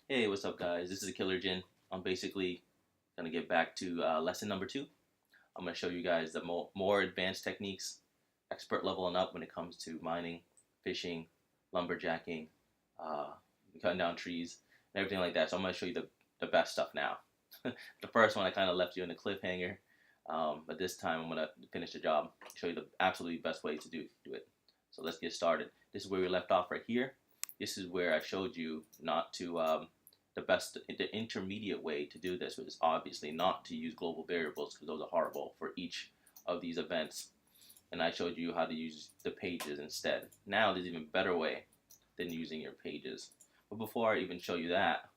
Hey, what's up, guys? This is Killer Jin. I'm basically gonna get back to lesson number 2. I'm gonna show you guys the more advanced techniques, expert level and up when it comes to mining, fishing, lumberjacking, uh, cutting down trees, and everything like that. So I'm gonna show you the best stuff now. The first one I kind of left you in a cliffhanger, but this time I'm gonna finish the job, show you the absolutely best way to do it. So let's get started. This is where we left off right here. This is where I showed you not to the intermediate way to do this was obviously not to use global variables because those are horrible for each of these events. And I showed you how to use the pages instead. Now there's an even better way than using your pages. But before I even show you that,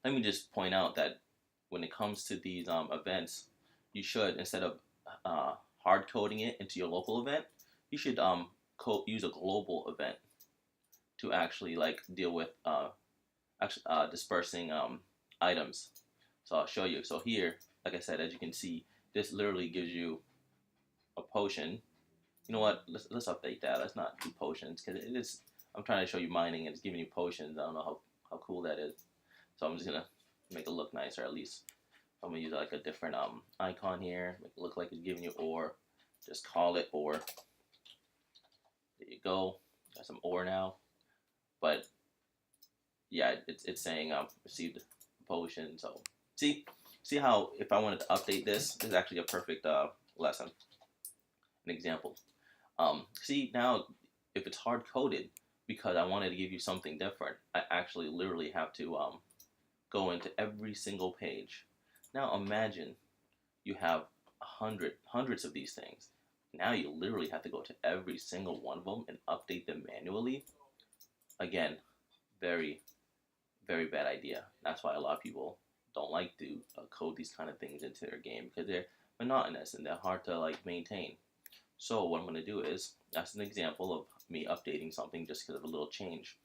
let me just point out that when it comes to these events, you should, instead of hard coding it into your local event, you should use a global event to actually like deal with dispersing items. So I'll show you. So here, like I said, as you can see, this literally gives you a potion. You know what? Let's update that. Let's not do potions because it is. I'm trying to show you mining and it's giving you potions. I don't know how cool that is. So I'm just gonna make it look nicer at least. I'm gonna use like a different icon here. Make it look like it's giving you ore. Just call it ore. There you go. Got some ore now. But yeah, it's saying received a potion. So see how if I wanted to update this is actually a perfect lesson, an example. See now if it's hard coded because I wanted to give you something different, I actually literally have to go into every single page. Now imagine you have hundreds of these things. Now you literally have to go to every single one of them and update them manually. Again, very bad idea. That's why a lot of people don't like to code these kind of things into their game because they're monotonous and they're hard to like maintain. So what I'm going to do is, that's an example of me updating something just because of a little change.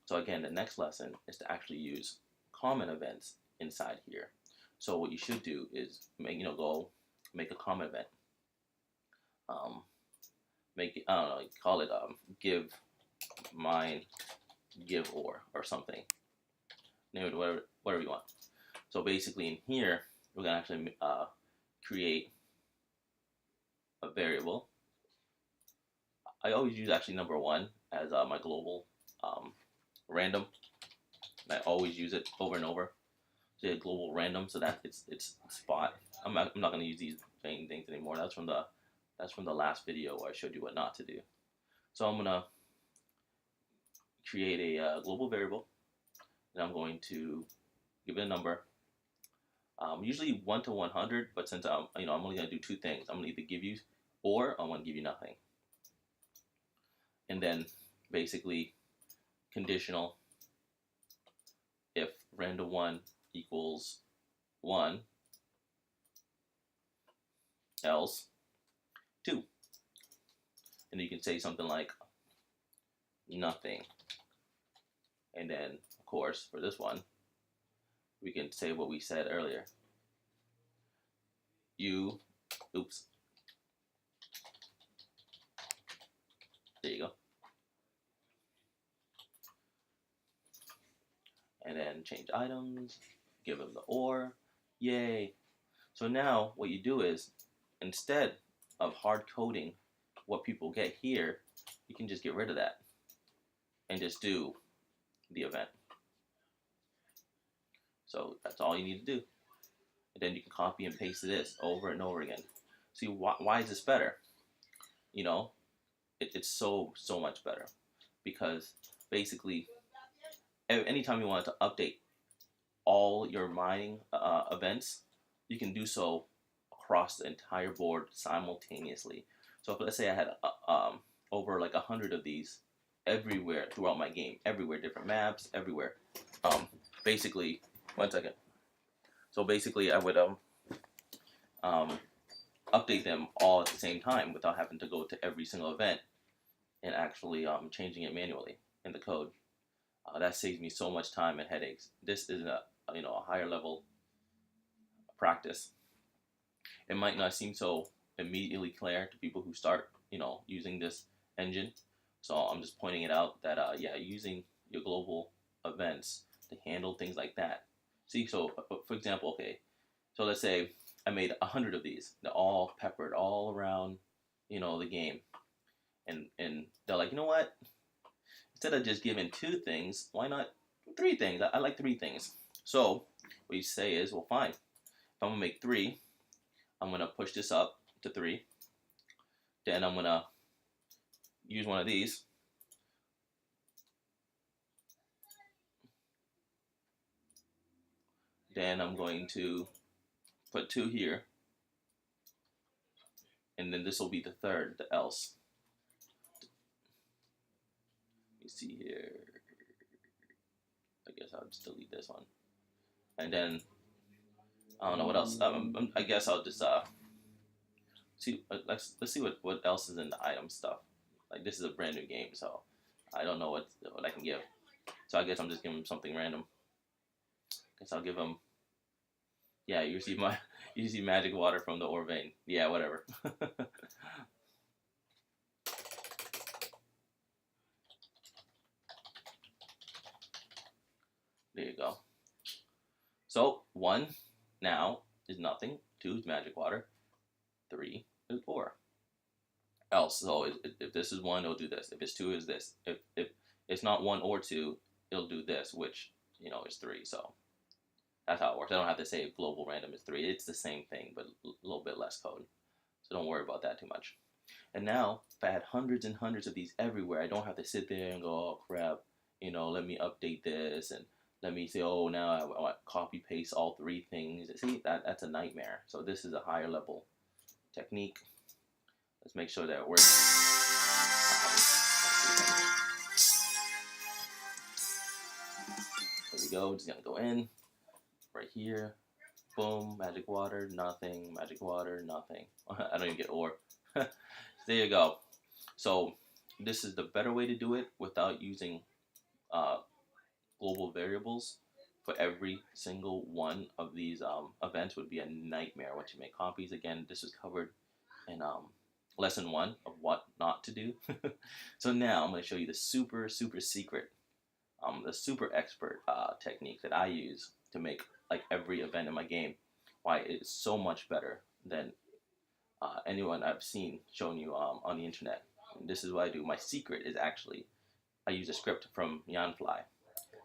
So again, the next lesson is to actually use common events inside here. So what you should do is go make a common event. Make it, I don't know, call it give mine give or something. Name it whatever you want. So basically in here, we're going to actually create a variable. I always use actually number 1 as my global random. And I always use it over and over. So a global random so that it's spot. I'm not going to use these main things anymore. That's from the last video where I showed you what not to do. So I'm going to create a global variable. And I'm going to give it a number. Usually 1 to 100, but since I'm only going to do 2 things, I'm going to either give you or I'm going to give you nothing. And then basically conditional if random1 equals 1, else 2. And you can say something like nothing. And then, of course, for this one, we can say what we said earlier. Oops. There you go. And then change items, give them the ore, yay. So now what you do is, instead of hard coding what people get here, you can just get rid of that and just do the event. So that's all you need to do. And then you can copy and paste this over and over again. See, why is this better? You know, it's so much better because basically anytime you want to update all your mining events, you can do so across the entire board simultaneously. So if, let's say I had over like 100 of these everywhere throughout my game, everywhere, different maps, everywhere. Basically, 1 second. So basically, I would update them all at the same time without having to go to every single event and actually changing it manually in the code. That saves me so much time and headaches. This is a higher level practice. It might not seem so immediately clear to people who start using this engine. So I'm just pointing it out that yeah, using your global events to handle things like that. See, so for example, okay, so let's say I made 100 of these. They're all peppered all around, the game, and they're like, you know what? Instead of just giving 2 things, why not 3 things? I like 3 things. So what you say is, well, fine. If I'm gonna make 3, I'm gonna push this up to 3. Then I'm gonna use one of these. Then I'm going to put 2 here. And then this will be the third, the else. Let me see here. I guess I'll just delete this one. And then, I don't know what else. I guess I'll just see. Let's see what else is in the item stuff. Like, this is a brand new game, so I don't know what I can give. So I guess I'm just giving him something random. Guess I'll give him. Yeah, you receive magic water from the ore vein. Yeah, whatever. There you go. So 1 now is nothing. 2 is magic water. 3 is ore. Else, so if this is 1, it'll do this. If it's 2, is this. If it's not 1 or 2, it'll do this, which is 3. So that's how it works. I don't have to say global random is 3. It's the same thing, but a little bit less code. So don't worry about that too much. And now, if I had hundreds and hundreds of these everywhere, I don't have to sit there and go, oh crap, let me update this and let me say, oh, now I want to copy paste all 3 things. See, that's a nightmare. So this is a higher level technique. Let's make sure that it works. There we go. Just gonna go in right here. Boom, magic water, nothing. Magic water, nothing. I don't even get ore. There you go. So this is the better way to do it without using global variables. For every single one of these events would be a nightmare once you make copies. Again, this is covered in lesson 1 of what not to do. So now I'm going to show you the super secret, the super expert technique that I use to make like every event in my game. Why it's so much better than anyone I've seen showing you on the internet. And this is what I do. My secret is actually I use a script from Yanfly.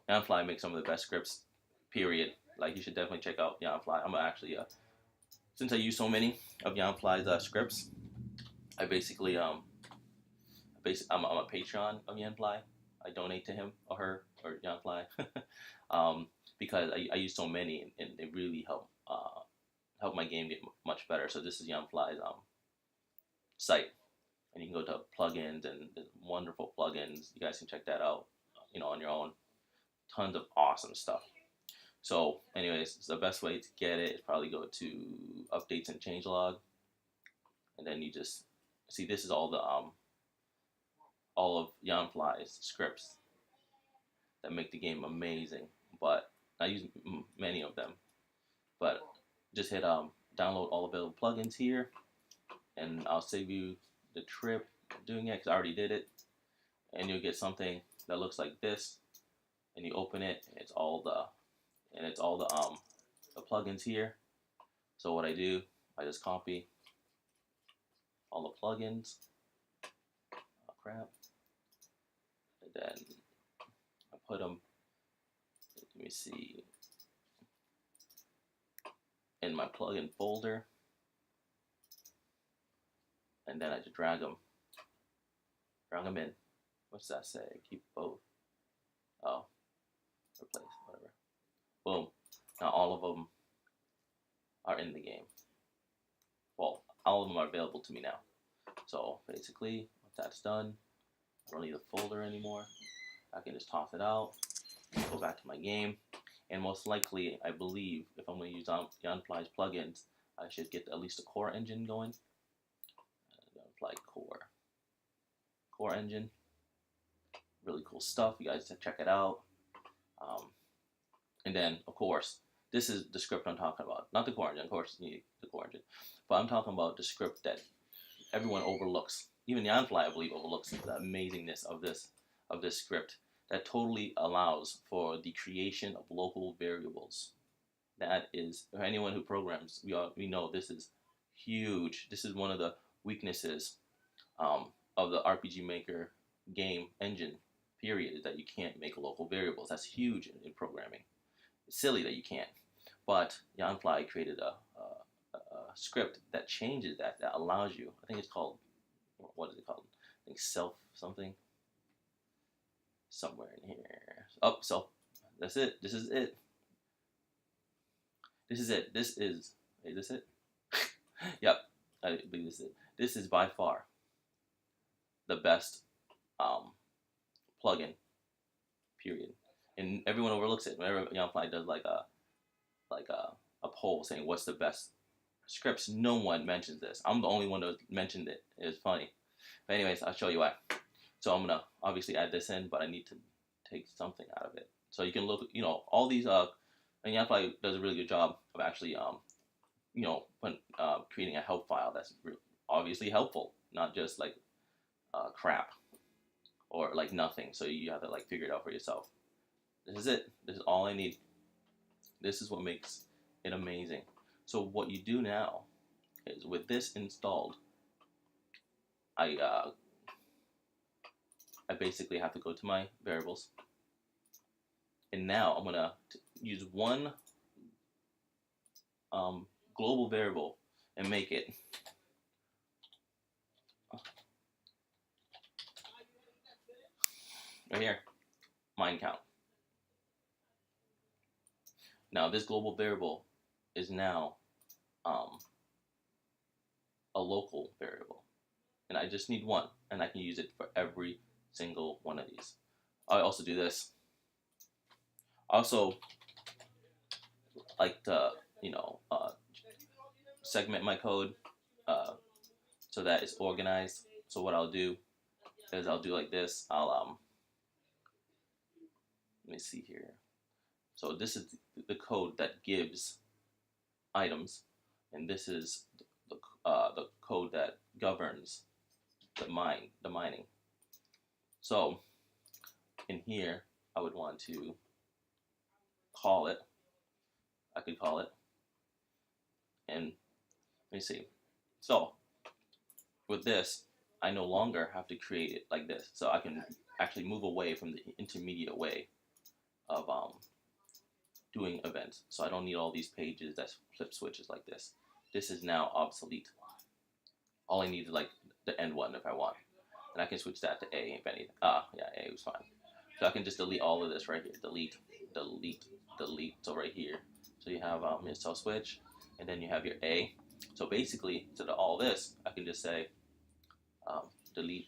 Yanfly makes some of the best scripts, period. Like, you should definitely check out Yanfly. I'm actually since I use so many of Yanfly's scripts, I basically I'm a Patreon of Yanfly. I donate to him or her or Yanfly because I use so many and they really help my game get much better. So this is Yanfly's site, and you can go to plugins and wonderful plugins. You guys can check that out, on your own. Tons of awesome stuff. So, anyways, the best way to get it is probably go to updates and changelog, and then you just see this is all of Yanfly's scripts that make the game amazing. But I use many of them. But just hit download all available plugins here, and I'll save you the trip doing it because I already did it. And you'll get something that looks like this, and you open it, and it's all the plugins here. So what I do, I just copy all the plugins. Oh crap! And then I put them. Let me see. In my plugin folder, and then I just drag them in. What's that say? Keep both. Oh, replace, whatever. Boom. Now all of them are in the game. Well, all of them are available to me now. So basically, once that's done, I don't need the folder anymore. I can just toss it out, go back to my game. And most likely, I believe, if I'm going to use Yanfly's plugins, I should get at least a core engine going. Yanfly core engine. Really cool stuff. You guys check it out. And then, of course, this is the script I'm talking about. Not the core engine. Of course, you need the core engine. But I'm talking about the script that everyone overlooks. Even Yanfly, I believe, overlooks the amazingness of this script. that totally allows for the creation of local variables. That is, for anyone who programs, we know this is huge. This is one of the weaknesses of the RPG Maker game engine, period, is that you can't make local variables. That's huge in programming. It's silly that you can't. But Yanfly created a script that changes that, that allows you, I think it's called, what is it called? I think self something. Somewhere in here. Oh, so that's it. This is it. This is it. This is this it? Yep, I believe this is it. This is by far the best plugin, period. And everyone overlooks it. Whenever Yanfly does like a poll saying what's the best scripts, no one mentions this. I'm the only one that mentioned it. It's funny. But anyways, I'll show you why. So I'm gonna obviously add this in, but I need to take something out of it. So you can look, you know, all these and Yanfly does a really good job of actually you know, when creating a help file that's obviously helpful, not just like crap or like nothing. So you have to like figure it out for yourself. This is it. This is all I need. This is what makes it amazing. So what you do now is with this installed, I basically have to go to my variables, and now I'm gonna use one global variable and make it right here, mine count. Now this global variable is now a local variable, and I just need one, and I can use it for every single one of these. I also do this. Also, like to, you know, segment my code so that it's organized. So what I'll do is I'll do like this. I'll let me see here. So this is the code that gives items, and this is the code that governs the mining. So in here, I would want to call it. I could call it, and let me see. So with this, I no longer have to create it like this. So I can actually move away from the intermediate way of doing events. So I don't need all these pages that flip switches like this. This is now obsolete. All I need is like the end one if I want. And I can switch that to A if anything. Yeah, A was fine. So I can just delete all of this right here. Delete, delete, delete. So right here. So you have your self switch, and then you have your A. So basically, instead of all this, I can just say delete.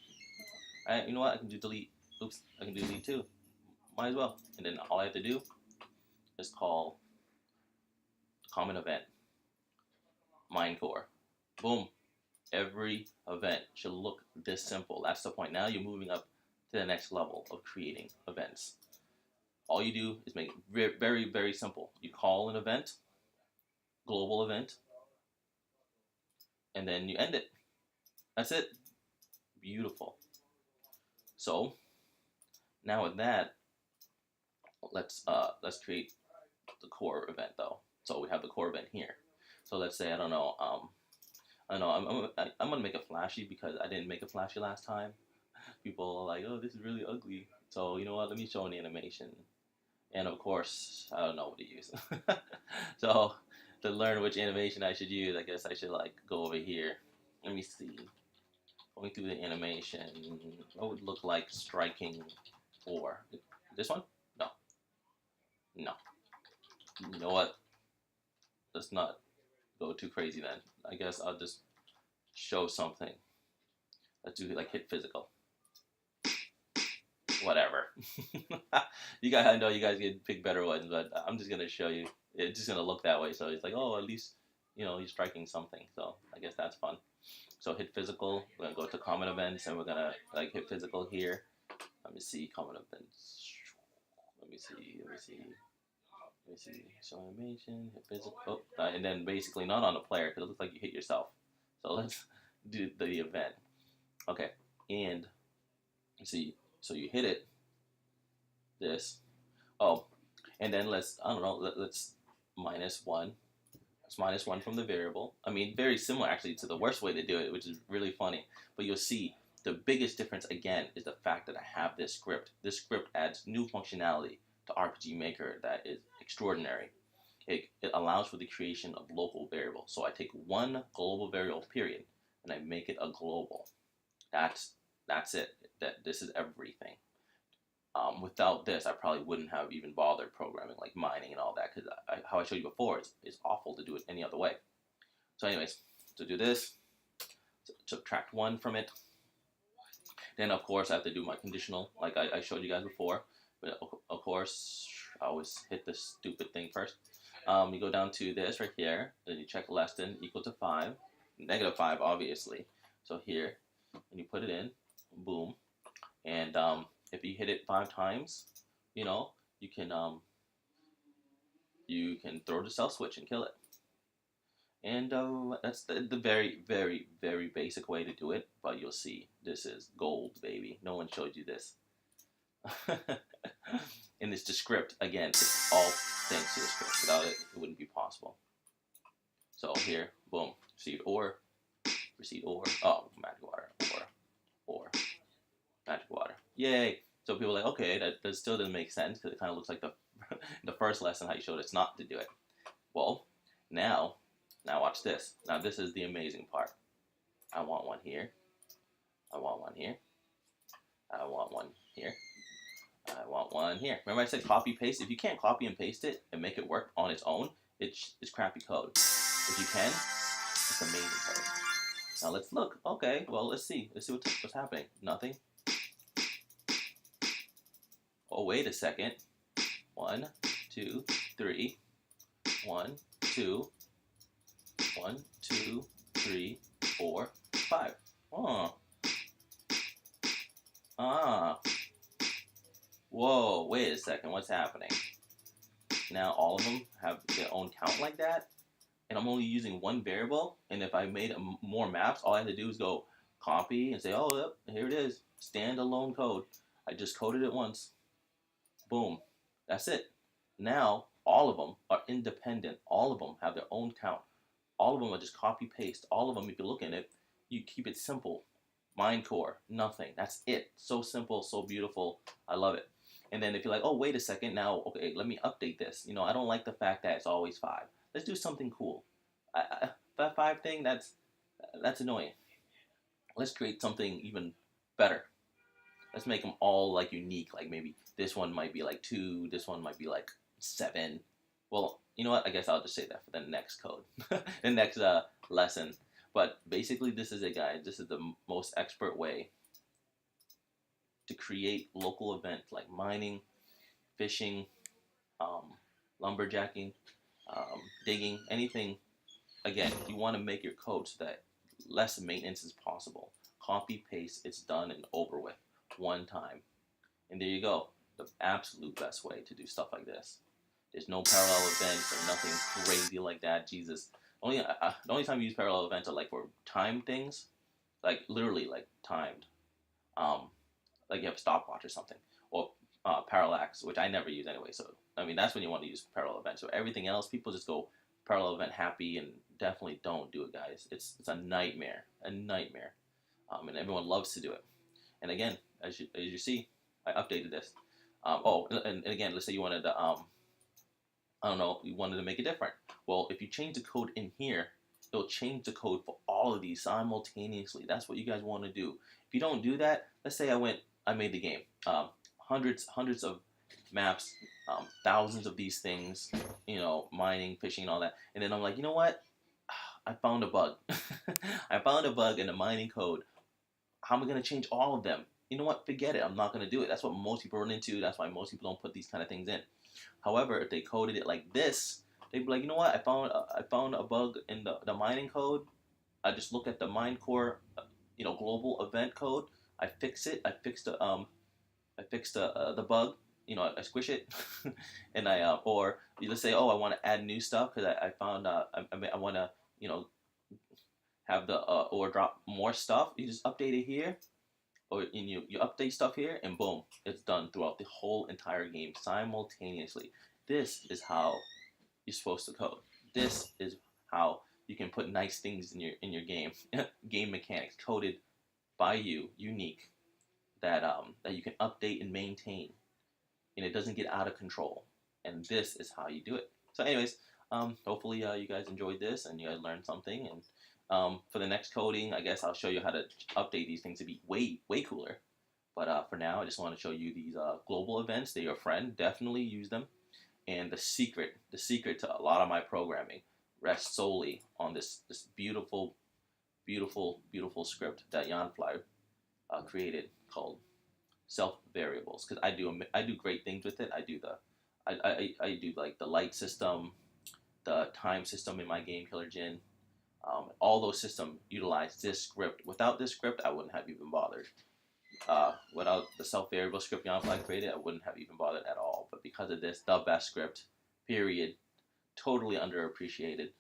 Alright, you know what? I can do delete. Oops, I can do delete too. Might as well. And then all I have to do is call common event minecore. Boom. Every event should look this simple. That's the point. Now you're moving up to the next level of creating events. All you do is make it very, very, very simple. You call an event, global event, and then you end it. That's it. Beautiful. So now with that, let's create the core event though. So we have the core event here. So let's say I don't know. I'm gonna make it flashy because I didn't make it flashy last time. People are like, oh, this is really ugly. So you know what? Let me show an animation. And of course, I don't know what to use. So to learn which animation I should use, I guess I should like go over here. Let me see. Going through the animation, what would look like striking 4? This one? No. No. You know what? Let's not go too crazy then. I guess I'll just show something. Let's do like hit physical. Whatever. You guys, I know you guys can pick better ones, but I'm just gonna show you. It's just gonna look that way. So it's like, oh, at least you know he's striking something. So I guess that's fun. So hit physical. We're gonna go to common events, and we're gonna like hit physical here. Let me see common events. Let me see. So animation, hit physical, and then basically not on the player because it looks like you hit yourself. So let's do the event. Okay, and see. So you hit it, this. Oh, and then let's, I don't know, let's minus 1. Let's minus 1 from the variable. I mean, very similar actually to the worst way to do it, which is really funny. But you'll see the biggest difference again is the fact that I have this script. This script adds new functionality to RPG Maker that is extraordinary. It allows for the creation of local variables. So I take one global variable, period, and I make it a global. That's it. This is everything. Without this, I probably wouldn't have even bothered programming like mining and all that, because how I showed you before, it's awful to do it any other way. So anyways, to do this, subtract 1 from it. Then of course I have to do my conditional like I showed you guys before. But of course, I always hit this stupid thing first. You go down to this right here, then you check less than equal to 5, -5 obviously. So here, and you put it in, boom, and if you hit it 5 times, you know, you can throw the cell switch and kill it. And that's the very, very, very basic way to do it. But you'll see, this is gold, baby. No one showed you this. And it's the script. Again, it's all thanks to the script. Without it, it wouldn't be possible. So here, boom, receive or, oh, magic water, or, magic water. Yay! So people are like, okay, that still doesn't make sense because it kind of looks like the the first lesson how you showed us not to do it. Well, now watch this. Now this is the amazing part. I want one here. I want one here. I want one here. I want one here. Remember I said copy paste? If you can't copy and paste it and make it work on its own, it's crappy code. If you can, it's amazing code. Now let's look. Okay, well let's see. Let's see what's happening. Nothing. Oh, wait a second. 1, 2, 3. 1, 2. 1, 2, 3, 4, 5. Oh. Ah. Whoa, wait a second. What's happening? Now all of them have their own count like that, and I'm only using one variable. And if I made more maps, all I have to do is go copy and say, oh, yep, here it is. Standalone code. I just coded it once. Boom. That's it. Now all of them are independent. All of them have their own count. All of them are just copy paste. All of them, if you look at it, you keep it simple. Minecore, nothing. That's it. So simple, so beautiful. I love it. And then if you're like, oh, wait a second, now, okay, let me update this. You know, I don't like the fact that it's always 5. Let's do something cool. That 5 thing, that's annoying. Let's create something even better. Let's make them all like unique. Like maybe this one might be like 2, this one might be like 7. Well, you know what? I guess I'll just say that for the next code, the next lesson. But basically, this is it, guys. This is the most expert way to create local events like mining, fishing, lumberjacking, digging, anything. Again, you want to make your code so that less maintenance is possible. Copy, paste, it's done and over with one time. And there you go. The absolute best way to do stuff like this. There's no parallel events or nothing crazy like that. Jesus. The only time you use parallel events are like for timed things, like literally like timed, like you have a stopwatch or something, or parallax, which I never use anyway. So I mean that's when you want to use parallel events. So everything else, people just go parallel event happy, and definitely don't do it, guys. It's a nightmare, and everyone loves to do it. And again, as you see, I updated this. And again, let's say you wanted to I don't know, you wanted to make it different. Well, if you change the code in here, it'll change the code for all of these simultaneously. That's what you guys want to do. If you don't do that, let's say I made the game, hundreds of maps, thousands of these things, you know, mining, fishing, and all that. And then I'm like, you know what? I found a bug. I found a bug in the mining code. How am I going to change all of them? You know what? Forget it. I'm not going to do it. That's what most people run into. That's why most people don't put these kind of things in. However, if they coded it like this, they'd be like, you know what? I found a bug in the mining code. I just look at the Minecore, global event code. I fix it. I fixed the bug. You know, I squish it, and or you just say, oh, I want to add new stuff because I found I want to have the or drop more stuff. You just update it here, or you update stuff here, and boom, it's done throughout the whole entire game simultaneously. This is how you're supposed to code. This is how you can put nice things in your game. Game mechanics coded by you, unique, that you can update and maintain, and it doesn't get out of control. And this is how you do it. So, anyways, hopefully you guys enjoyed this and you guys learned something. And for the next coding, I guess I'll show you how to update these things to be way cooler. But for now, I just want to show you these global events. They're your friend. Definitely use them. And the secret to a lot of my programming rests solely on this beautiful script that Janfly created called self variables, because I do great things with it. I do like the light system, the time system in my game Killer Jin. All those systems utilize this script. Without this script, I wouldn't have even bothered. Without the self variable script Janfly created, I wouldn't have even bothered at all. But because of this, the best script, period. Totally underappreciated.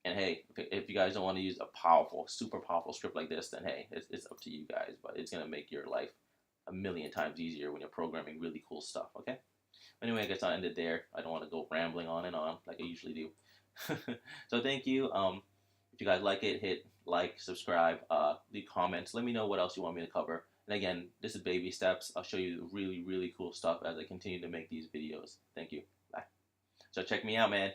And hey, if you guys don't want to use a powerful, super powerful script like this, then hey, it's up to you guys. But it's gonna make your life a million times easier when you're programming really cool stuff. Okay. Anyway, I guess I'll end it there. I don't want to go rambling on and on like I usually do. So thank you. If you guys like it, hit like, subscribe, leave comments. Let me know what else you want me to cover. And again, this is baby steps. I'll show you really cool stuff as I continue to make these videos. Thank you. Bye. So check me out, man.